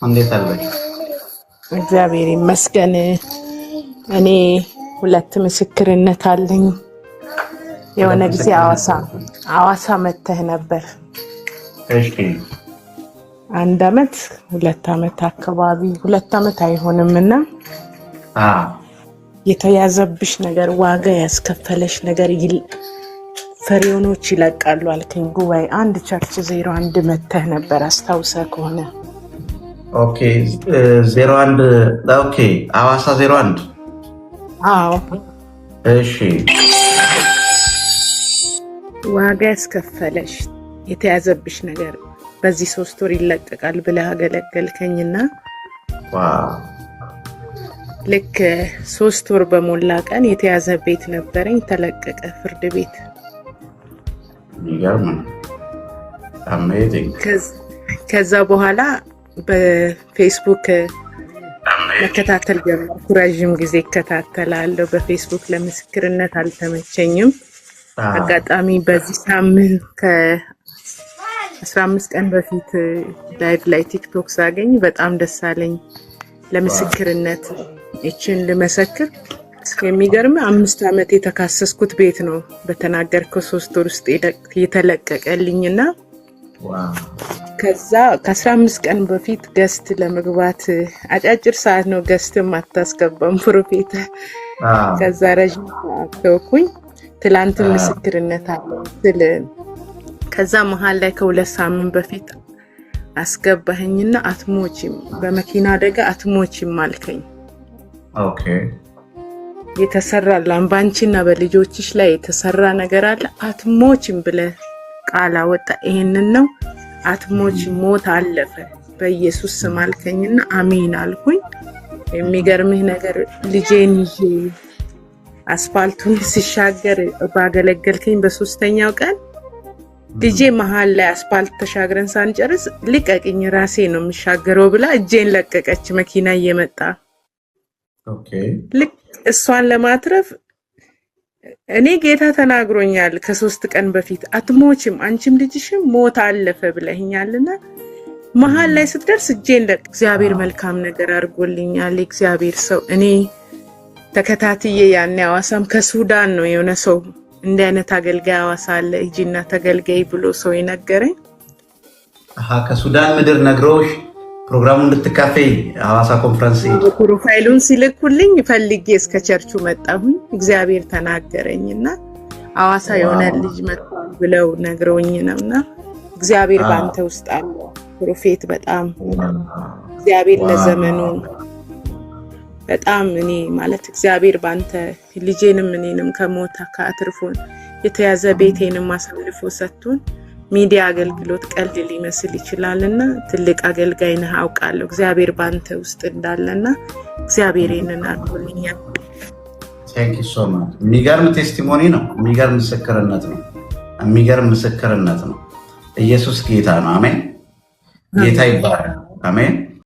እንዴት አለሽ? እግዚአብሔር ይመስገን። እኔ ሁለት ምስክርነት አለኝ። የሆነ ጊዜ አዋሳ መተህ ነበር። እሺ። 1 አመት 2 አመት አካባቢ 2 አመት አይሆንምና የተያዘብሽ ነገር ዋጋ ያስከፈለሽ ነገር ፍሬዎኖች ይለቃሉ አልከኝ። ጉባኤ አንድ ቸርች 01 መተህ ነበር አስታውሰህ ከሆነ። ኦኬ 01 ኦኬ አዋሳ 01 አዎ እሺ። ዋጋ ያስከፈለሽ የተያዘብሽ ነገር በዚህ 3 ወር ይለቀቃል ብለህ አገለገልከኝና ዋው ልክ 3 ወር በሞላ ቀን የተያዘ ቤት ነበረኝ ተለቀቀ ፍርድ ቤት። ይገርም አሜዚንግ። ከዛ በኋላ በፌስቡክ መከታተል ጀመርኩ። ረጅም ጊዜ እከታተላለሁ በፌስቡክ። ለምስክርነት አልተመቸኝም። አጋጣሚ በዚህ ሳምንት ከ15 ቀን በፊት ላይቭ ላይ ቲክቶክ ሳገኝ በጣም ደስ አለኝ። ለምስክርነት እቺን ልመሰክር። የሚገርም 5 አመት የተካሰስኩት ቤት ነው በተናገርከው 3 ወር ውስጥ የተለቀቀልኝና ከዛ ከ15 ቀን በፊት ገስት ለመግባት አጫጭር ሰዓት ነው ገስትም አታስገባም ፕሮፌት። ከዛ ረጅም ሰዓት ተወኩኝ። ትላንት ምስክርነት አለ ስለ ከዛ መሃል ላይ ከ2 ሳምንት በፊት አስገባኸኝና አትሞቺም በመኪና አደጋ አትሞቺም አልከኝ። ኦኬ የተሰራ ላምባንቺና በልጆችሽ ላይ የተሰራ ነገር አለ አትሞቺም ብለህ ቃል አወጣ። ይሄንን ነው አትሞቺም፣ ሞት አለፈ በኢየሱስ ስም አልከኝና አሜን አልኩኝ። የሚገርምህ ነገር ልጄን ይዤ አስፋልቱን ሲሻገር ባገለገልከኝ በ3ኛው ቀን ልጄ መሃል ላይ አስፋልት ተሻግረን ሳንጨርስ ልቀቅኝ ራሴ ነው የምሻገረው ብላ እጄን ለቀቀች መኪና እየመጣ። ኦኬ ልክ እሷን ለማትረፍ እኔ ጌታ ተናግሮኛል ከ3 ቀን በፊት አትሞቺም አንቺም ልጅሽም ሞት አለፈ ብለኸኛልና መሃል ላይ ስትደርስ እጄን እግዚአብሔር መልካም ነገር አድርጎልኛል። እግዚአብሔር ሰው እኔ ተከታትዬ ያኔ አዋሳም ከሱዳን ነው የሆነ ሰው እንደ አይነት አገልጋይ አዋሳ አለ እጂና ተገልጋይ ብሎ ሰው ይነገረኝ። ከሱዳን ምድር ነግሮሽ ፕሮግራሙን እንድትካፈይ አዋሳ ኮንፈረንስ ፕሮፋይሉን ሲልኩልኝ ፈልጌ እስከ ቸርቹ መጣሁኝ። እግዚአብሔር ተናገረኝና አዋሳ የሆነ ልጅ መጥቷል ብለው ነግረውኝ ነውና እግዚአብሔር ባንተ ውስጥ አለ ፕሮፌት። በጣም እግዚአብሔር ለዘመኑ በጣም እኔ ማለት እግዚአብሔር ባንተ ልጄንም እኔንም ከሞት ከአትርፎን የተያዘ ቤቴንም አሳልፎ ሰጥቶን ሚዲያ አገልግሎት ቀልድ ሊመስል ይችላልና ትልቅ አገልጋይ ነህ አውቃለሁ። እግዚአብሔር ባንተ ውስጥ እንዳለና እግዚአብሔር ይሄንን አድርጎልኛል። ቴንክ ዩ ሶ ማች። የሚገርም ቴስቲሞኒ ነው። የሚገርም ምስክርነት ነው። የሚገርም ምስክርነት ነው። ኢየሱስ ጌታ ነው። አሜን። ጌታ ይባረክ። አሜን።